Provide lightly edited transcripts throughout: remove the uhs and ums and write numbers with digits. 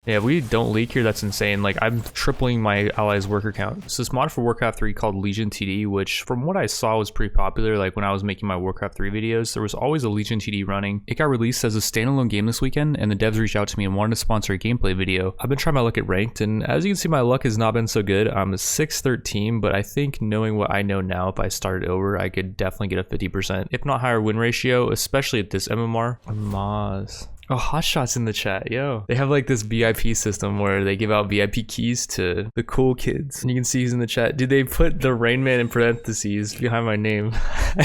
Yeah, if we don't leak here, that's insane. Like, I'm tripling my allies' worker count. So this mod for Warcraft 3 called Legion TD, which from what I saw was pretty popular. Like when I was making my Warcraft 3 videos, there was always a Legion TD running. It got released as a standalone game this weekend, and the devs reached out to me and wanted to sponsor a gameplay video. I've been trying my luck at ranked, and as you can see, my luck has not been so good. I'm a 613, but I think knowing what I know now, if I started over, I could definitely get a 50%, if not higher win ratio, especially at this MMR. Maz. Oh, Hotshot's in the chat, yo. They have like this VIP system where they give out VIP keys to the cool kids. And you can see he's in the chat. Dude, they put the Rain Man in parentheses behind my name. I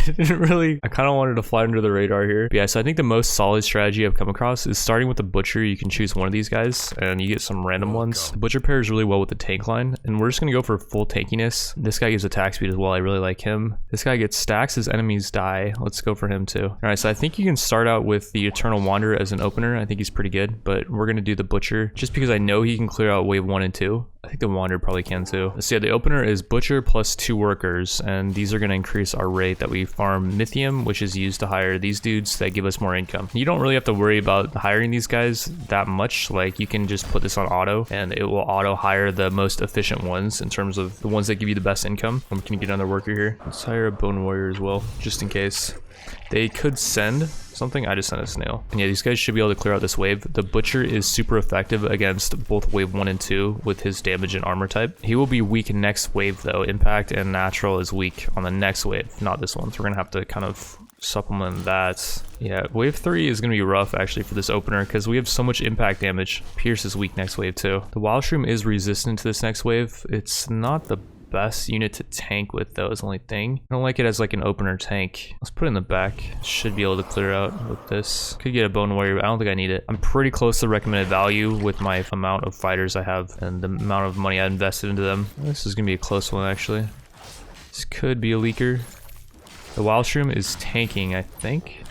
kind of wanted to fly under the radar here. But yeah, so I think the most solid strategy I've come across is starting with the Butcher. You can choose one of these guys and you get some random ones. The Butcher pairs really well with the tank line. And we're just gonna go for full tankiness. This guy gives attack speed as well. I really like him. This guy gets stacks as enemies die. Let's go for him too. All right, so I think you can start out with the Eternal Wanderer as an opener. I think he's pretty good, but we're gonna do the Butcher just because I know he can clear out wave 1 and 2. I think the Wanderer probably can too. So yeah, the opener is Butcher plus 2 workers, and these are gonna increase our rate that we farm Mythium, which is used to hire these dudes that give us more income. You don't really have to worry about hiring these guys that much. Like you can just put this on auto and it will auto hire the most efficient ones in terms of the ones that give you the best income. We can get another worker here. Let's hire a Bone Warrior as well, just in case. They could send something. I just sent a snail. And yeah, these guys should be able to clear out this wave. The Butcher is super effective against both wave 1 and 2 with his damage and armor type. He will be weak next wave though. Impact and natural is weak on the next wave, not this one. So we're gonna have to kind of supplement that. Yeah, wave 3 is gonna be rough actually for this opener because we have so much impact damage. Pierce is weak next wave too. The Wild Shroom is resistant to this next wave. It's not the best unit to tank with though is the only thing. I don't like it as like an opener tank. Let's put it in the back. Should be able to clear out with this. Could get a Bone Warrior, but I don't think I need it. I'm pretty close to recommended value with my amount of fighters I have and the amount of money I invested into them. This is gonna be a close one actually. This could be a leaker. The Wild Shroom is tanking, I think.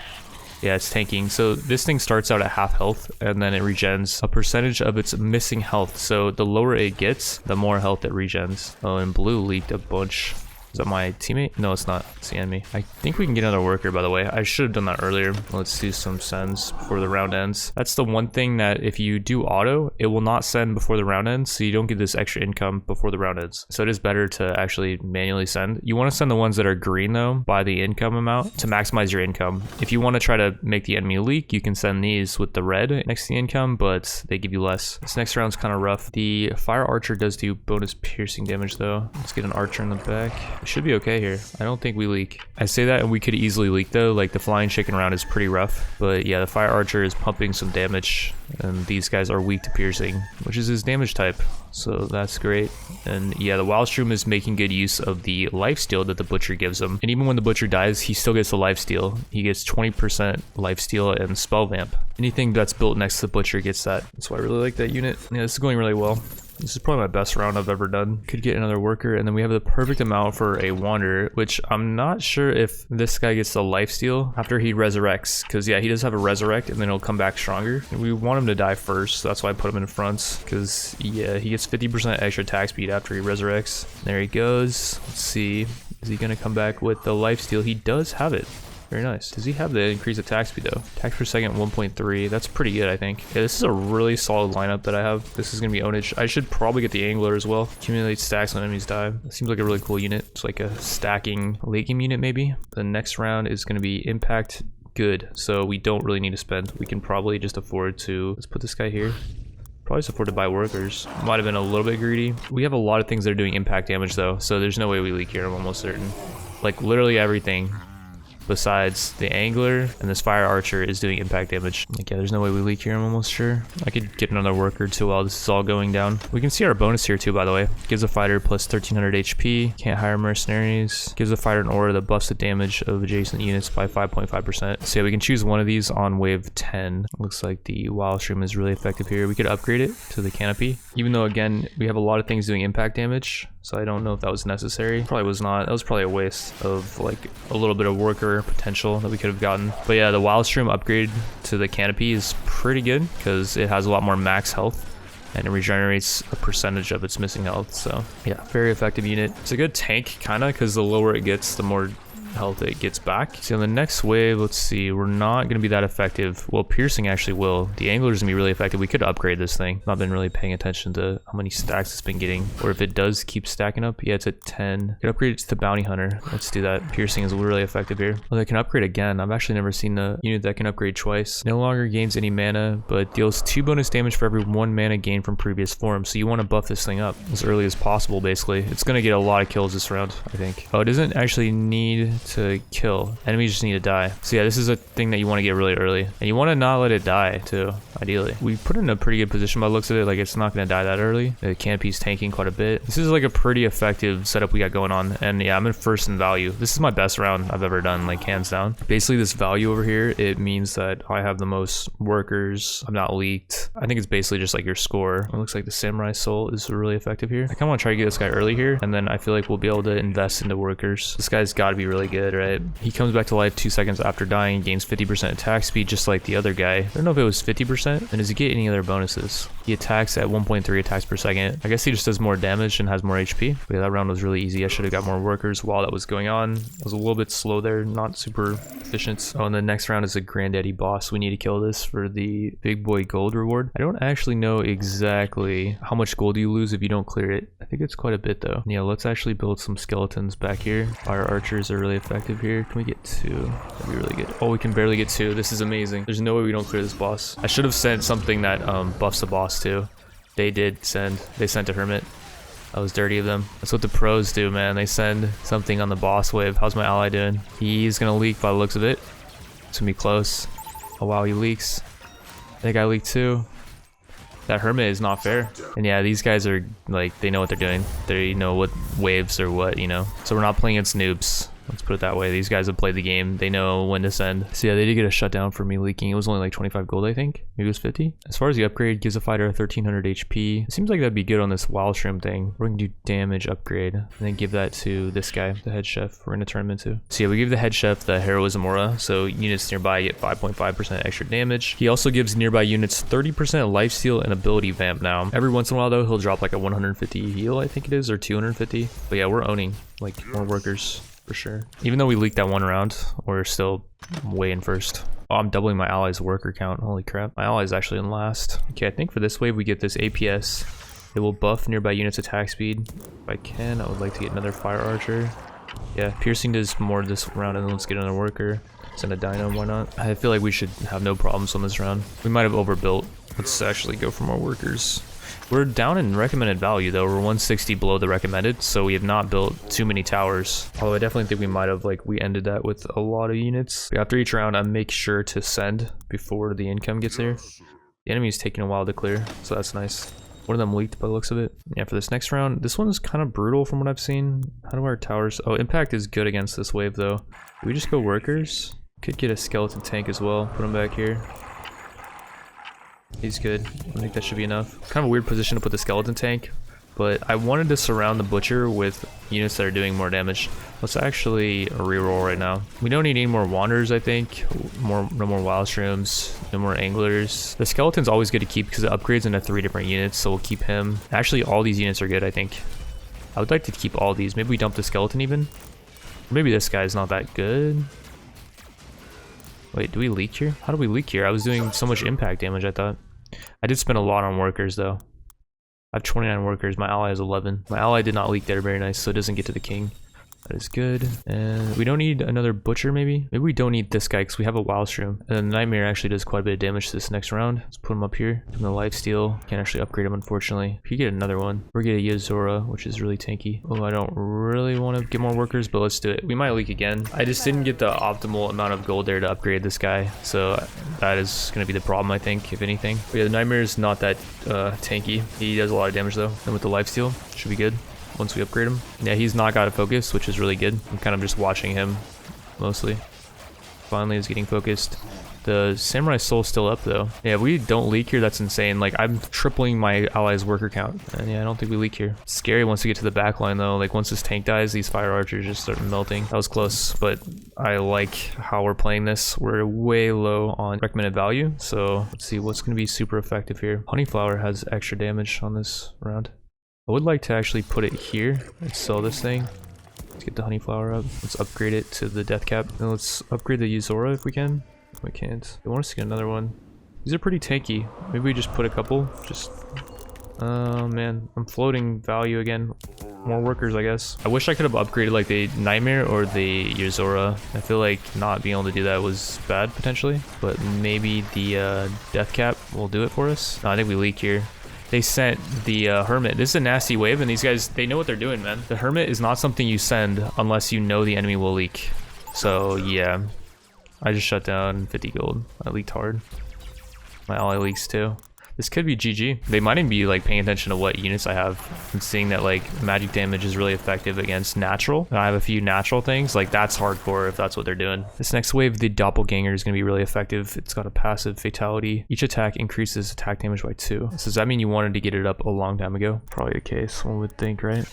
Yeah, it's tanking. So this thing starts out at half health and then it regens a percentage of its missing health. So the lower it gets, the more health it regens. Oh, and blue leaked a bunch. Is that my teammate? No, it's not. It's the enemy. I think we can get another worker, by the way. I should have done that earlier. Let's do some sends before the round ends. That's the one thing that if you do auto, it will not send before the round ends, so you don't get this extra income before the round ends. So it is better to actually manually send. You want to send the ones that are green, though, by the income amount to maximize your income. If you want to try to make the enemy leak, you can send these with the red next to the income, but they give you less. This next round's kind of rough. The Fire Archer does do bonus piercing damage, though. Let's get an Archer in the back. It should be okay here. I don't think we leak. I say that and we could easily leak though. Like the Flying Chicken round is pretty rough, but yeah, the Fire Archer is pumping some damage and these guys are weak to piercing, which is his damage type. So that's great. And yeah, the Wild Shroom is making good use of the lifesteal that the Butcher gives him. And even when the Butcher dies, he still gets the lifesteal. He gets 20% lifesteal and spell vamp. Anything that's built next to the Butcher gets that. That's why I really like that unit. Yeah, this is going really well. This is probably my best round I've ever done. Could get another worker, and then we have the perfect amount for a Wanderer, which I'm not sure if this guy gets the lifesteal after he resurrects, because yeah, he does have a resurrect, and then he'll come back stronger. And we want him to die first, so that's why I put him in front, because yeah, he gets 50% extra attack speed after he resurrects. There he goes. Let's see, is he gonna come back with the lifesteal? He does have it. Very nice. Does he have the increased attack speed though? Attack per second 1.3. That's pretty good, I think. Yeah, this is a really solid lineup that I have. This is gonna be ownage. I should probably get the Angler as well. Accumulate stacks when enemies die. It seems like a really cool unit. It's like a stacking late game unit maybe. The next round is gonna be impact good. So we don't really need to spend. We can probably just afford to, let's put this guy here. Probably just afford to buy workers. Might have been a little bit greedy. We have a lot of things that are doing impact damage though. So there's no way we leak here, I'm almost certain. Like literally everything besides the Angler and this Fire Archer is doing impact damage. Like yeah, there's no way we leak here, I'm almost sure. I could get another worker too while this is all going down. We can see our bonus here too, by the way. Gives a fighter plus 1300 HP. Can't hire mercenaries. Gives a fighter an aura that buffs the damage of adjacent units by 5.5%. So yeah, we can choose one of these on wave 10. Looks like the Wild Shroom is really effective here. We could upgrade it to the canopy. Even though again, we have a lot of things doing impact damage. So I don't know if that was necessary. Probably was not. That was probably a waste of like a little bit of worker potential that we could have gotten. But yeah, the Wild Shroom upgrade to the canopy is pretty good because it has a lot more max health and it regenerates a percentage of its missing health. So yeah, very effective unit. It's a good tank kinda because the lower it gets, the more health it gets back. See, on the next wave, let's see, we're not going to be that effective. Well, piercing actually will. The angler's going to be really effective. We could upgrade this thing. Not been really paying attention to how many stacks it's been getting, or if it does keep stacking up. Yeah, it's at 10. Could upgrade it to the bounty hunter. Let's do that. Piercing is really effective here. Well, they can upgrade again. I've actually never seen the unit that can upgrade twice. No longer gains any mana, but deals 2 bonus damage for every 1 mana gain from previous form. So you want to buff this thing up as early as possible, basically. It's going to get a lot of kills this round, I think. Oh, it doesn't actually need to kill. Enemies just need to die. So yeah, this is a thing that you want to get really early. And you want to not let it die, too, ideally. We put it in a pretty good position by the looks of it. Like, it's not going to die that early. The canopy's tanking quite a bit. This is like a pretty effective setup we got going on. And yeah, I'm in first in value. This is my best round I've ever done, like, hands down. Basically, this value over here, it means that I have the most workers. I'm not leaked. I think it's basically just like your score. It looks like the Samurai Soul is really effective here. I kind of want to try to get this guy early here, and then I feel like we'll be able to invest into workers. This guy's got to be really good, right? He comes back to life 2 seconds after dying, gains 50% attack speed, just like the other guy. I don't know if it was 50%, and does he get any other bonuses? He attacks at 1.3 attacks per second. I guess he just does more damage and has more HP. But yeah, that round was really easy. I should have got more workers while that was going on. I was a little bit slow there, not super efficient. Oh, and the next round is a Granddaddy boss. We need to kill this for the big boy gold reward. I don't actually know exactly how much gold you lose if you don't clear it. I think it's quite a bit though. Yeah, let's actually build some skeletons back here. Fire archers are really effective here. Can we get 2? That'd be really good. Oh, we can barely get 2. This is amazing. There's no way we don't clear this boss. I should have sent something that buffs the boss too. They did send. They sent a hermit. That was dirty of them. That's what the pros do, man. They send something on the boss wave. How's my ally doing? He's gonna leak by the looks of it. It's gonna be close. Oh wow, he leaks. That guy leaked too. That hermit is not fair. And yeah, these guys are like, they know what they're doing. They know what waves or what, you know. So we're not playing against noobs. Let's put it that way. These guys have played the game. They know when to send. So yeah, they did get a shutdown for me leaking. It was only like 25 gold, I think. Maybe it was 50. As far as the upgrade, gives a fighter 1300 HP. It seems like that'd be good on this wild shrimp thing. We're gonna do damage upgrade and then give that to this guy, the head chef. We're gonna turn him into. So yeah, we give the head chef the heroism aura. So units nearby get 5.5% extra damage. He also gives nearby units 30% lifesteal and ability vamp now. Every once in a while though, he'll drop like a 150 heal, I think it is, or 250. But yeah, we're owning like more workers. For sure. Even though we leaked that one round, we're still way in first. Oh, I'm doubling my allies' worker count. Holy crap. My ally is actually in last. Okay, I think for this wave we get this APS. It will buff nearby units' attack speed. If I can, I would like to get another fire archer. Yeah, piercing does more this round, and then let's get another worker. Send a dino, why not? I feel like we should have no problems on this round. We might have overbuilt. Let's actually go for more workers. We're down in recommended value though. We're 160 below the recommended, so we have not built too many towers. Although I definitely think we might have, like, we ended that with a lot of units. After each round, I make sure to send before the income gets here. The enemy is taking a while to clear, so that's nice. One of them leaked by the looks of it. Yeah, for this next round, this one's kind of brutal from what I've seen. How do our towers? Oh, impact is good against this wave though. Do we just go workers? Could get a skeleton tank as well. Put him back here. He's good. I think that should be enough. Kind of a weird position to put the skeleton tank, but I wanted to surround the butcher with units that are doing more damage. Let's actually reroll right now. We don't need any more wanderers, I think. No more wild shrooms, no more anglers. The skeleton's always good to keep because it upgrades into 3 different units, so we'll keep him. Actually, all these units are good, I think. I would like to keep all these. Maybe we dump the skeleton even. Maybe this guy's not that good. Wait, do we leak here? How do we leak here? I was doing so much impact damage, I thought. I did spend a lot on workers, though. I have 29 workers. My ally has 11. My ally did not leak there. Very nice, so it doesn't get to the king. That is good. And we don't need another butcher, maybe? Maybe we don't need this guy because we have a wild shroom. And then the nightmare actually does quite a bit of damage to this next round. Let's put him up here. Give him the lifesteal. Can't actually upgrade him, unfortunately. If you get another one, we're getting a Yozora, which is really tanky. Oh, I don't really want to get more workers, but let's do it. We might leak again. I just didn't get the optimal amount of gold there to upgrade this guy. So that is going to be the problem, I think, if anything. But yeah, the nightmare is not that tanky. He does a lot of damage, though. And with the lifesteal, should be good. Once we upgrade him. Yeah, he's not got a focus, which is really good. I'm kind of just watching him mostly. Finally is getting focused. The Samurai Soul's still up though. Yeah, if we don't leak here, that's insane. Like, I'm tripling my allies' worker count. And yeah, I don't think we leak here. It's scary once we get to the back line though. Like, once this tank dies, these fire archers just start melting. That was close, but I like how we're playing this. We're way low on recommended value. So let's see what's going to be super effective here. Honeyflower has extra damage on this round. I would like to actually put it here and sell this thing. Let's get the honey flower up. Let's upgrade it to the death cap. And let's upgrade the Yuzora if we can. We can't. I want us to get another one. These are pretty tanky. Maybe we just put a couple. Just... oh man, I'm floating value again. More workers, I guess. I wish I could have upgraded like the Nightmare or the Yuzora. I feel like not being able to do that was bad potentially, but maybe the death cap will do it for us. No, I think we leak here. They sent the Hermit. This is a nasty wave, and these guys, they know what they're doing, man. The Hermit is not something you send unless you know the enemy will leak. So yeah, I just shut down 50 gold. I leaked hard. My ally leaks too. This could be GG. They might even be like paying attention to what units I have and seeing that like magic damage is really effective against natural. And I have a few natural things, like that's hardcore if that's what they're doing. This next wave, the Doppelganger, is gonna be really effective. It's got a passive fatality. Each attack increases attack damage by 2. So does that mean you wanted to get it up a long time ago? Probably the case, one would think, right?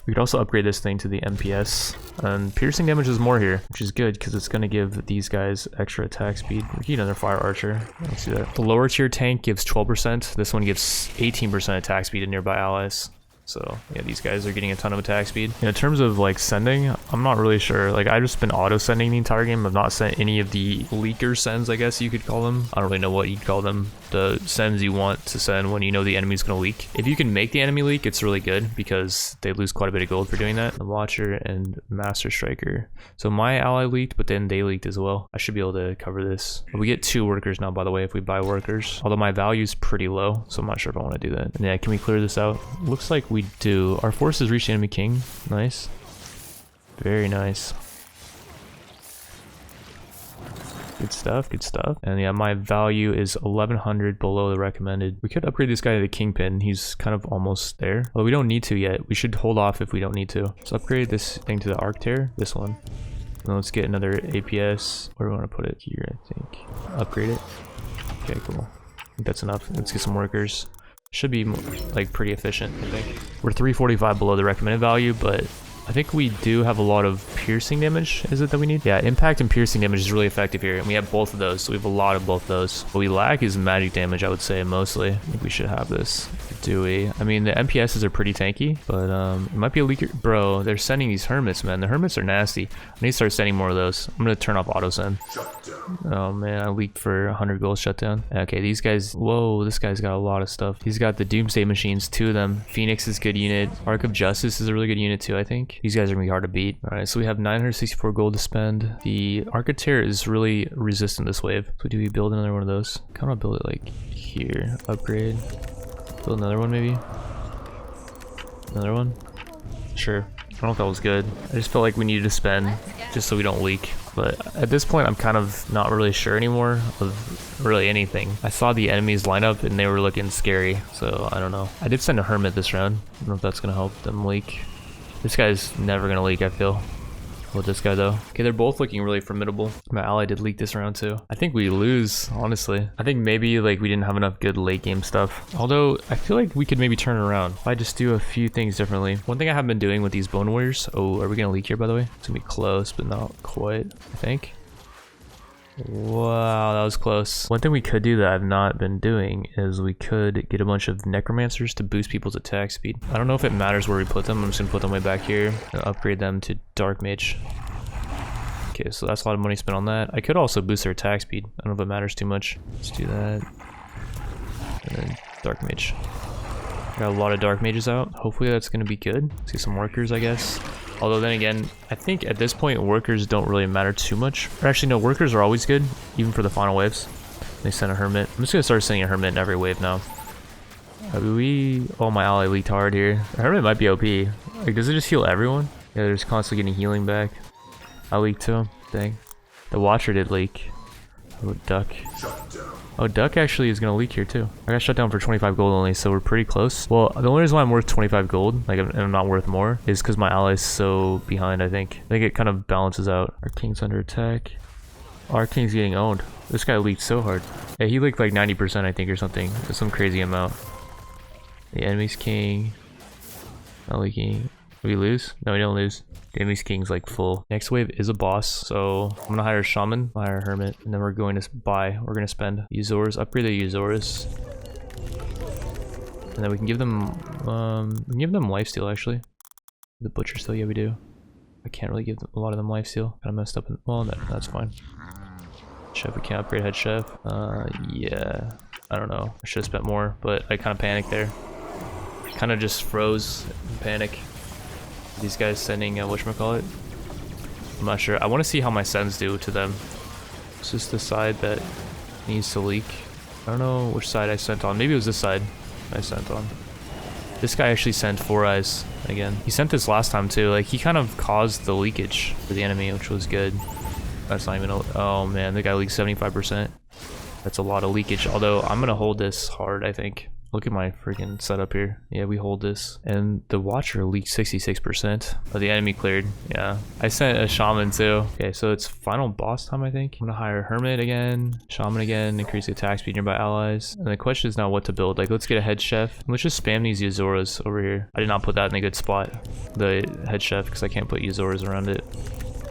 We could also upgrade this thing to the MPS, and piercing damage is more here, which is good because it's going to give these guys extra attack speed. We need another fire archer. Let's see that. The lower tier tank gives 12%. This one gives 18% attack speed to nearby allies. So yeah, these guys are getting a ton of attack speed. In terms of like sending, I'm not really sure. Like I've just been auto sending the entire game. I've not sent any of the leaker sends, I guess you could call them. I don't really know what you'd call them. The sends you want to send when you know the enemy's gonna leak. If you can make the enemy leak, it's really good because they lose quite a bit of gold for doing that. The Watcher and Master Striker. So my ally leaked, but then they leaked as well. I should be able to cover this. We get 2 workers now, by the way, if we buy workers. Although my value's pretty low, so I'm not sure if I want to do that. And yeah, can we clear this out? Looks like we do. Our forces reach the enemy king. Nice. Very nice. Good stuff, good stuff. And yeah, my value is 1100 below the recommended. We could upgrade this guy to the kingpin. He's kind of almost there. Although we don't need to yet. We should hold off if we don't need to. Let's upgrade this thing to the arc tear. This one. And let's get another APS. Where do we want to put it? Here, I think. Upgrade it. Okay, cool. I think that's enough. Let's get some workers. Should be like pretty efficient, I think. We're 345 below the recommended value, but I think we do have a lot of piercing damage. Is it that we need? Yeah, impact and piercing damage is really effective here, and we have both of those, so we have a lot of both of those. What we lack is magic damage, I would say, mostly. I think we should have this. Do we? I mean, the MPSs are pretty tanky, but it might be a leaker. Bro, they're sending these hermits, man. The hermits are nasty. I need to start sending more of those. I'm gonna turn off auto send. Oh man, I leaked for 100 gold shutdown. Okay, these guys, whoa, this guy's got a lot of stuff. He's got the Doomsday machines, 2 of them. Phoenix is a good unit. Arc of Justice is a really good unit too, I think. These guys are gonna be hard to beat. All right, so we have 964 gold to spend. The Arcateer is really resistant this wave. So do we build another one of those? Kind of build it like here, upgrade. Build another one maybe? Another one? Sure. I don't know if that was good. I just felt like we needed to spend just so we don't leak. But at this point, I'm kind of not really sure anymore of really anything. I saw the enemies line up and they were looking scary, so I don't know. I did send a hermit this round. I don't know if that's gonna help them leak. This guy's never gonna leak, I feel. With this guy though. Okay, they're both looking really formidable. My ally did leak this round too. I think we lose, honestly. I think maybe like we didn't have enough good late game stuff. Although I feel like we could maybe turn it around if I just do a few things differently. One thing I have been doing with these bone warriors. Oh, are we gonna leak here by the way? It's gonna be close, but not quite, I think. Wow, that was close. One thing we could do that I've not been doing is we could get a bunch of necromancers to boost people's attack speed. I don't know if it matters where we put them. I'm just gonna put them way back here and upgrade them to dark mage. Okay, so that's a lot of money spent on that. I could also boost their attack speed. I don't know if it matters too much. Let's do that. And then dark mage. Got a lot of dark mages out. Hopefully that's gonna be good. Let's get some workers, I guess. Although then again, I think at this point workers don't really matter too much. Or actually no, workers are always good, even for the final waves. They send a hermit. I'm just gonna start sending a hermit in every wave now. Oh, my ally leaked hard here. A hermit might be OP. Like, does it just heal everyone? Yeah, they're just constantly getting healing back. I leaked too. Dang. The Watcher did leak. Oh, Duck. Oh, Duck actually is gonna leak here too. I got shut down for 25 gold only, so we're pretty close. Well, the only reason why I'm worth 25 gold, like I'm not worth more, is because my ally is so behind, I think. I think it kind of balances out. Our king's under attack. Our king's getting owned. This guy leaked so hard. Yeah, he leaked like 90%, I think, or something. That's some crazy amount. The enemy's king. Not leaking. We lose? No, we don't lose. The enemy's king's like full. Next wave is a boss, so I'm gonna hire a shaman, hire a hermit, and then we're going to buy. We're gonna spend Uzoras, upgrade the Uzoras, and then we can give them lifesteal actually. The butcher still, yeah we do. I can't really give a lot of them lifesteal. Kinda messed up. Well, no, that's fine. Chef, we can't upgrade head chef. Yeah. I don't know. I should have spent more, but I kind of panicked there. Kind of just froze in panic. These guys sending, whatchamacallit? I'm not sure. I want to see how my sends do to them. Is this the side that needs to leak? I don't know which side I sent on. Maybe it was this side I sent on. This guy actually sent 4 eyes again. He sent this last time too. Like, he kind of caused the leakage for the enemy, which was good. That's not even a... Oh man, the guy leaked 75%. That's a lot of leakage. Although, I'm gonna hold this hard, I think. Look at my freaking setup here. Yeah, we hold this. And the Watcher leaked 66%. Oh, the enemy cleared. Yeah. I sent a Shaman too. Okay, so it's final boss time, I think. I'm gonna hire Hermit again, Shaman again, increase the attack speed nearby allies. And the question is now what to build. Like, let's get a head chef. Let's just spam these Yazoras over here. I did not put that in a good spot, the head chef, because I can't put Yazoras around it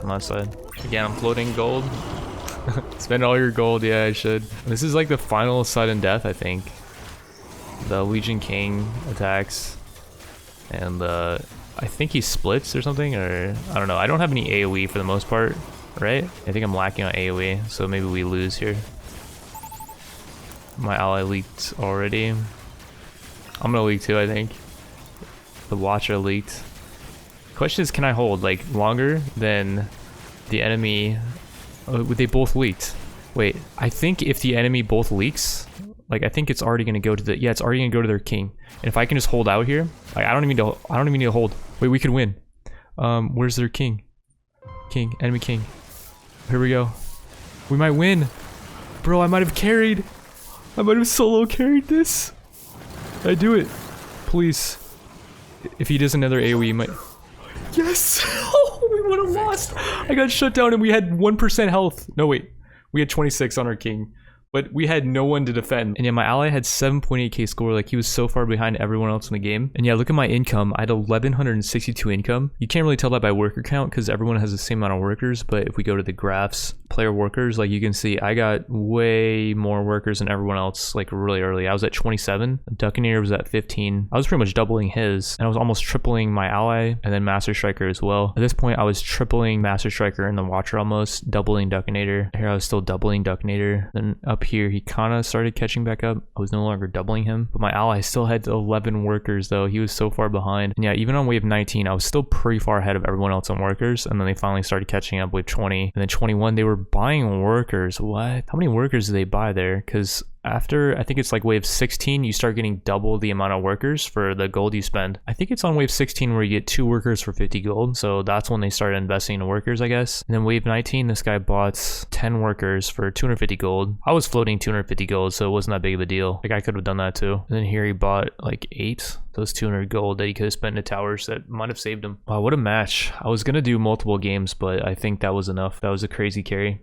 on that side. Again, I'm floating gold. Spend all your gold. Yeah, I should. This is like the final sudden death, I think. The Legion King attacks, and I think he splits or something, or I don't know. I don't have any AoE for the most part, right? I think I'm lacking on AoE, so maybe we lose here. My ally leaked already. I'm gonna leak too, I think. The Watcher leaked. Question is, can I hold like longer than the enemy? Oh, they both leaked. Wait, I think if the enemy both leaks, like, I think it's already gonna go to the, yeah, it's already gonna go to their king. And if I can just hold out here, like, I don't even need to hold. Wait, we could win. Where's their king? Enemy king. Here we go. We might win. Bro, I might have carried. I might have solo carried this. I do it. Please. If he does another AoE, he might. Yes! Oh, we would have lost. I got shut down and we had 1% health. No, wait. We had 26 on our king. But we had no one to defend. And yeah, my ally had 7.8k score. Like, he was so far behind everyone else in the game. And yeah, look at my income. I had 1162 income. You can't really tell that by worker count because everyone has the same amount of workers. But if we go to the graphs, player workers, like, you can see I got way more workers than everyone else, like, really early. I was at 27. Duccaneer was at 15. I was pretty much doubling his. And I was almost tripling my ally and then Master Striker as well. At this point, I was tripling Master Striker and the Watcher almost, doubling Duccaneer. Here I was still doubling Duccaneer. Then up here, he kind of started catching back up. I was no longer doubling him, but my ally still had 11 workers though. He was so far behind. And yeah, even on wave 19, I was still pretty far ahead of everyone else on workers. And then they finally started catching up with 20. And then 21, they were buying workers. What? How many workers did they buy there? Because after, I think it's like wave 16, you start getting double the amount of workers for the gold you spend. I think it's on wave 16 where you get 2 workers for 50 gold. So that's when they started investing in workers, I guess. And then wave 19, this guy bought 10 workers for 250 gold. I was floating 250 gold, so it wasn't that big of a deal. Like, I could have done that too. And then here he bought like 8. Those 200 gold that he could have spent in towers that might have saved him. Wow, what a match. I was gonna do multiple games, but I think that was enough. That was a crazy carry.